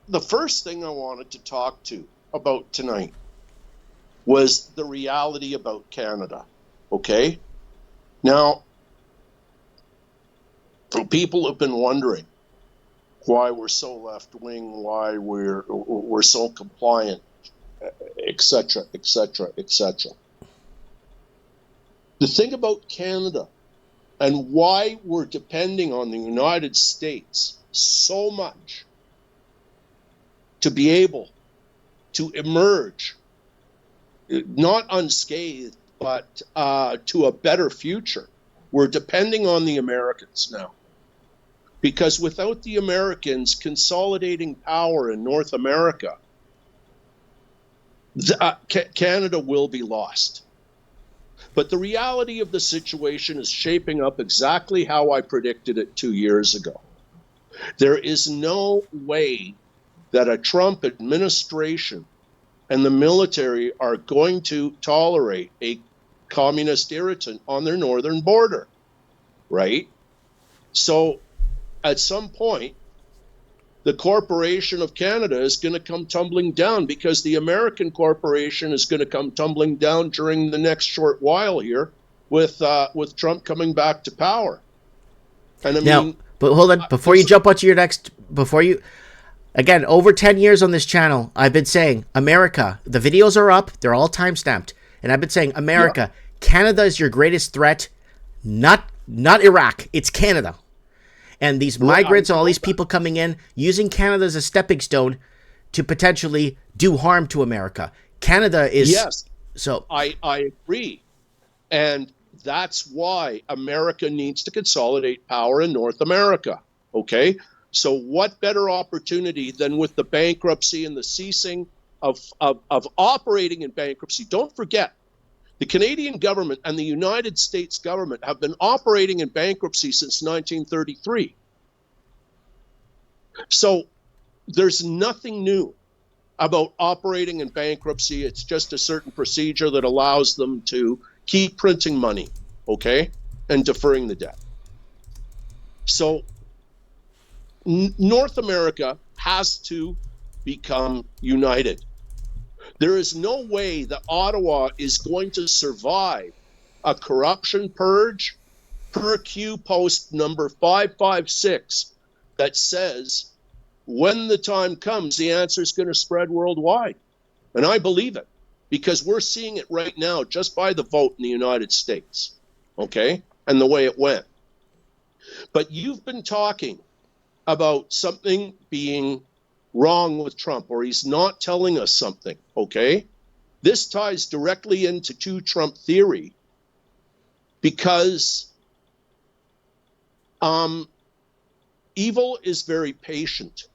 the first thing I wanted to talk to about tonight was the reality about Canada. Okay? Now, people have been wondering why we're so left-wing, why we're so compliant, etc., etc., etc. The thing about Canada and why we're depending on the United States so much to be able to emerge, not unscathed, but to a better future. We're depending on the Americans now. Because without the Americans consolidating power in North America, Canada will be lost. But the reality of the situation is shaping up exactly how I predicted it 2 years ago. There is no way that a Trump administration and the military are going to tolerate a communist irritant on their northern border, right? So at some point, the corporation of Canada is going to come tumbling down because the American corporation is going to come tumbling down during the next short while here with Trump coming back to power. And I Now, mean, but hold on, before you jump onto your next, again, over 10 years on this channel, I've been saying, America, the videos are up, they're all time-stamped, and I've been saying, America, Canada is your greatest threat, not Iraq, it's Canada. And these migrants and all these people coming in, using Canada as a stepping stone to potentially do harm to America. Canada is... Yes, so I agree. And that's why America needs to consolidate power in North America, okay? So what better opportunity than with the bankruptcy and the ceasing of operating in bankruptcy? Don't forget, the Canadian government and the United States government have been operating in bankruptcy since 1933. So there's nothing new about operating in bankruptcy. It's just a certain procedure that allows them to keep printing money, okay, and deferring the debt. So North America has to become united. There is no way that Ottawa is going to survive a corruption purge per Q post number 556 that says when the time comes, the answer is going to spread worldwide. And I believe it because we're seeing it right now just by the vote in the United States, okay, and the way it went. But you've been talking about something being wrong with Trump, or he's not telling us something, okay? This ties directly into Trump theory because evil is very patient.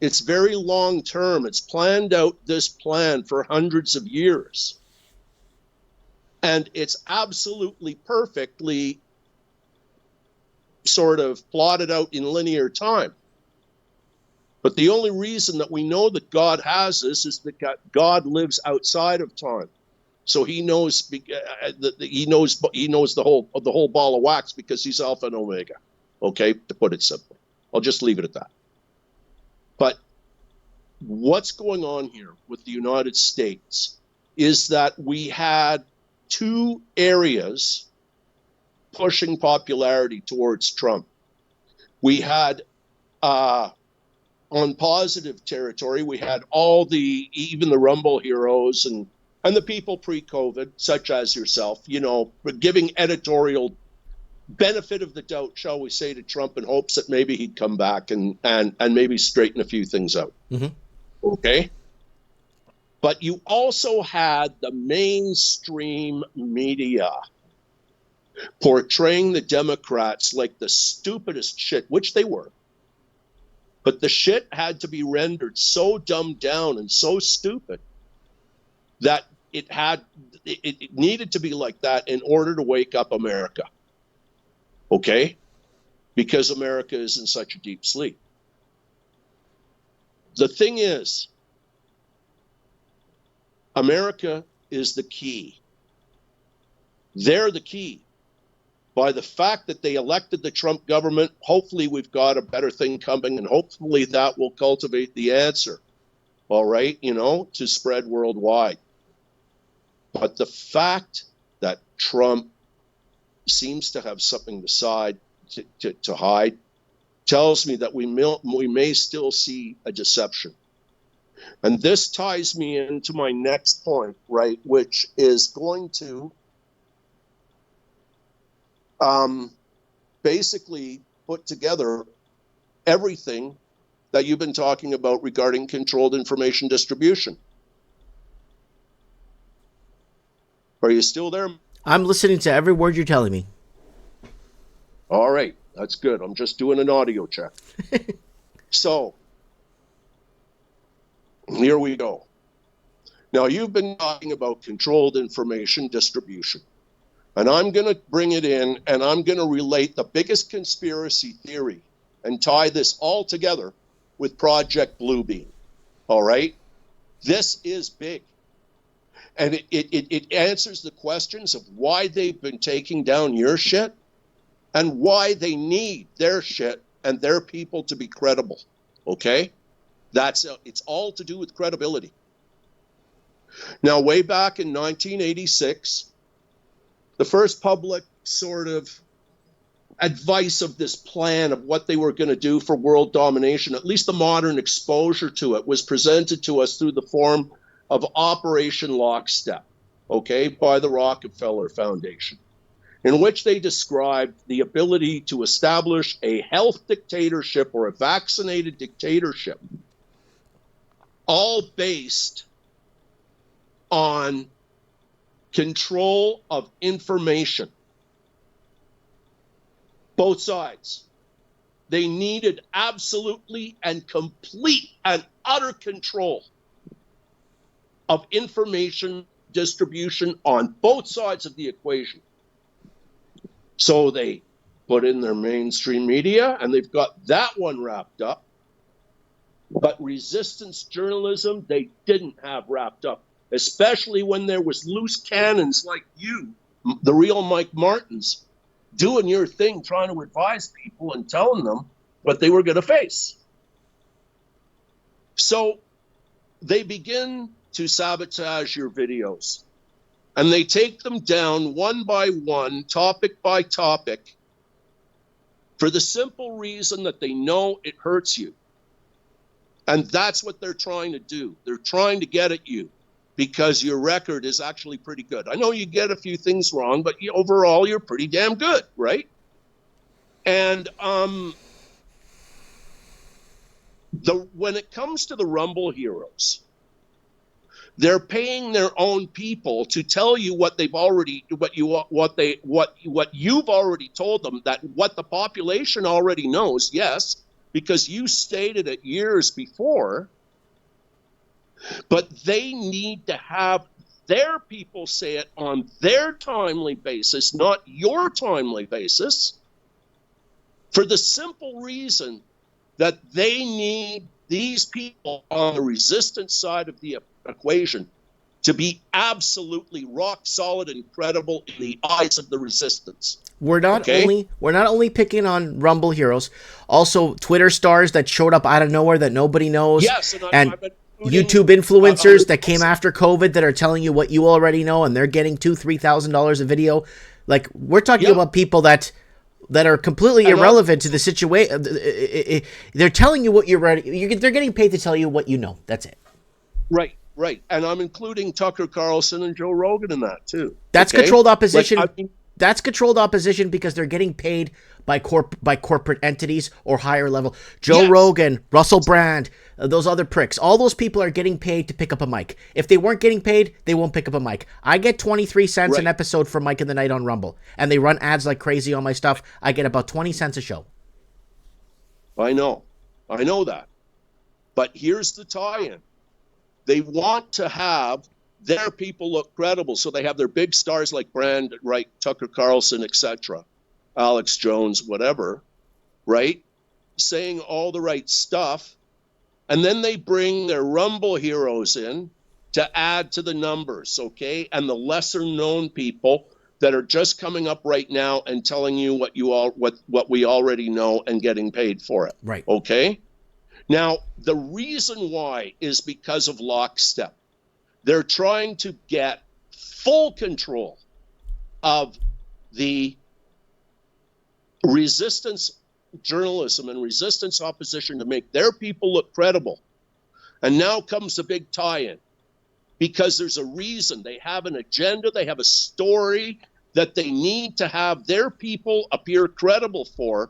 It's very long term. It's planned out this plan for hundreds of years. And it's absolutely perfectly sort of plotted out in linear time. But the only reason that we know that God has this is that God lives outside of time. So he knows the whole ball of wax because he's Alpha and Omega. Okay, to put it simply. I'll just leave it at that. But what's going on here with the United States is that we had two areas pushing popularity towards Trump. We had, on positive territory, we had even the Rumble heroes and the people pre-COVID, such as yourself, giving editorial benefit of the doubt, shall we say, to Trump in hopes that maybe he'd come back and maybe straighten a few things out. Mm-hmm. Okay? But you also had the mainstream media portraying the Democrats like the stupidest shit, which they were. But the shit had to be rendered so dumbed down and so stupid that it needed to be like that in order to wake up America. Okay? Because America is in such a deep sleep. The thing is, America is the key. They're the key. by the fact that they elected the Trump government. Hopefully we've got a better thing coming, and hopefully that will cultivate the answer, all right, to spread worldwide. But the fact that Trump seems to have something to hide tells me that we may still see a deception. And this ties me into my next point, right, which is going to basically put together everything that you've been talking about regarding controlled information distribution. Are you still there? I'm listening to every word you're telling me. All right, that's good. I'm just doing an audio check. So, here we go. Now, you've been talking about controlled information distribution. And I'm going to bring it in, and I'm going to relate the biggest conspiracy theory and tie this all together with Project Bluebeam. All right? This is big. And it answers the questions of why they've been taking down your shit and why they need their shit and their people to be credible. Okay? It's all to do with credibility. Now, way back in 1986, the first public sort of advice of this plan of what they were going to do for world domination, at least the modern exposure to it, was presented to us through the form of Operation Lockstep, okay, by the Rockefeller Foundation, in which they described the ability to establish a health dictatorship or a vaccinated dictatorship, all based on control of information. Both sides. They needed absolutely and complete and utter control of information distribution on both sides of the equation. So they put in their mainstream media, and they've got that one wrapped up. But resistance journalism, they didn't have wrapped up, especially when there was loose cannons like you, the real Mike Martins, doing your thing, trying to advise people and telling them what they were going to face. So they begin to sabotage your videos, and they take them down one by one, topic by topic, for the simple reason that they know it hurts you. And that's what they're trying to do. They're trying to get at you because your record is actually pretty good. I know you get a few things wrong, but overall you're pretty damn good, right? And when it comes to the Rumble heroes, they're paying their own people to tell you what you've already told them, that what the population already knows, yes, because you stated it years before, but they need to have their people say it on their timely basis, not your timely basis, for the simple reason that they need these people on the resistance side of the equation to be absolutely rock solid and credible in the eyes of the resistance. We're not only picking on Rumble heroes, also Twitter stars that showed up out of nowhere that nobody knows. Yes, and YouTube influencers that came after COVID that are telling you what you already know, and they're getting $2,000-$3,000 a video. Like, we're talking about people that are completely irrelevant to the situation. They're telling you what you're ready. They're getting paid to tell you what you know. That's it. Right. And I'm including Tucker Carlson and Joe Rogan in that too. That's controlled opposition. That's controlled opposition because they're getting paid by corporate entities or higher level. Joe Rogan, Russell Brand, those other pricks. All those people are getting paid to pick up a mic. If they weren't getting paid, they won't pick up a mic. I get 23 cents an episode for Mike in the Night on Rumble, and they run ads like crazy on my stuff. I get about 20 cents a show. I know that. But here's the tie-in. They want to have their people look credible, so they have their big stars like Brand, right, Tucker Carlson, etc., Alex Jones, whatever, right, saying all the right stuff, and then they bring their Rumble heroes in to add to the numbers, okay, and the lesser-known people that are just coming up right now and telling you what we already know and getting paid for it. Right. Okay? Now, the reason why is because of lockstep. They're trying to get full control of the resistance journalism and resistance opposition to make their people look credible. And now comes the big tie-in, because there's a reason. They have an agenda, they have a story that they need to have their people appear credible for,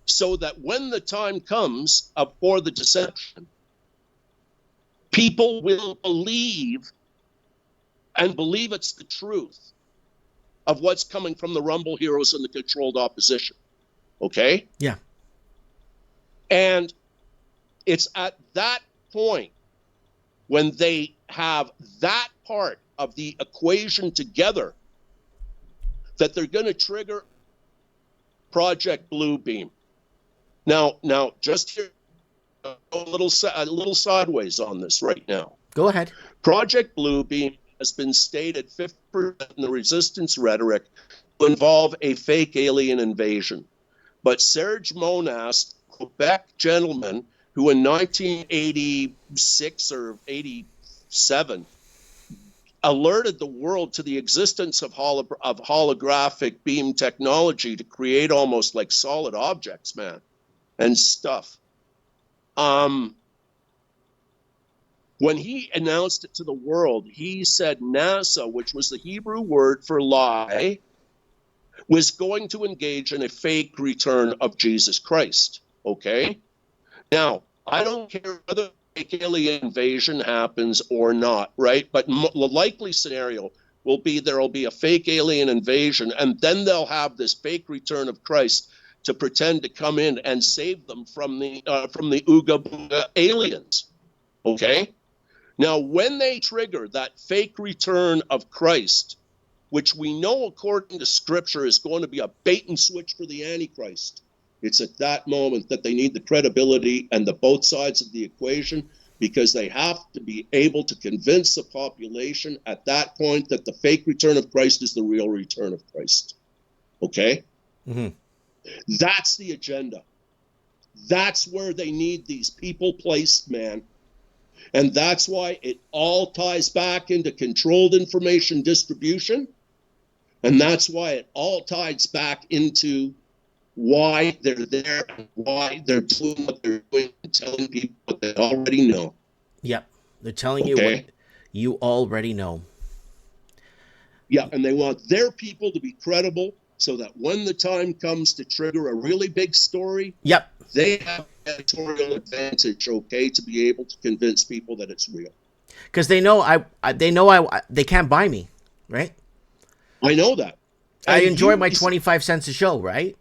so that when the time comes for the deception, people will believe it's the truth of what's coming from the Rumble heroes and the controlled opposition. Okay? Yeah. And it's at that point, when they have that part of the equation together, that they're going to trigger Project Bluebeam. Now, just here, a little sideways on this right now. Go ahead. Project Bluebeam has been stated 50% in the resistance rhetoric to involve a fake alien invasion. But Serge Monast, Quebec gentleman, who in 1986 or 87 alerted the world to the existence of holographic beam technology to create almost like solid objects, man, and stuff. When he announced it to the world, he said NASA, which was the Hebrew word for lie, was going to engage in a fake return of Jesus Christ. Okay? Now, I don't care whether fake alien invasion happens or not, right? But the likely scenario will be there will be a fake alien invasion, and then they'll have this fake return of Christ to pretend to come in and save them from the Ooga Booga aliens. Okay? Now, when they trigger that fake return of Christ, which we know according to Scripture is going to be a bait and switch for the Antichrist, it's at that moment that they need the credibility and the both sides of the equation, because they have to be able to convince the population at that point that the fake return of Christ is the real return of Christ. Okay? Mm-hmm. That's the agenda. That's where they need these people placed, man. And that's why it all ties back into controlled information distribution. And that's why it all ties back into why they're there and why they're doing what they're doing and telling people what they already know. Yep. They're telling you what you already know. Yeah, and they want their people to be credible so that when the time comes to trigger a really big story, yep, they have editorial advantage, okay, to be able to convince people that it's real. Because they know they can't buy me, right? I know that. I enjoy my 25 cents a show, right?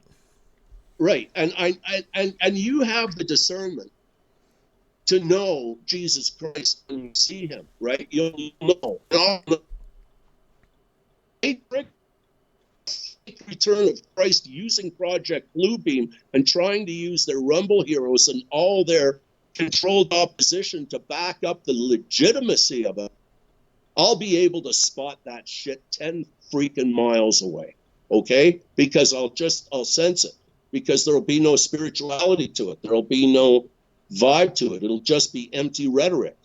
Right, and you have the discernment to know Jesus Christ when you see him, right? You'll know. Return of Christ using Project Bluebeam and trying to use their Rumble heroes and all their controlled opposition to back up the legitimacy of it, I'll be able to spot that shit 10 freaking miles away, okay? Because I'll sense it, because there'll be no spirituality to it. There'll be no vibe to it. It'll just be empty rhetoric.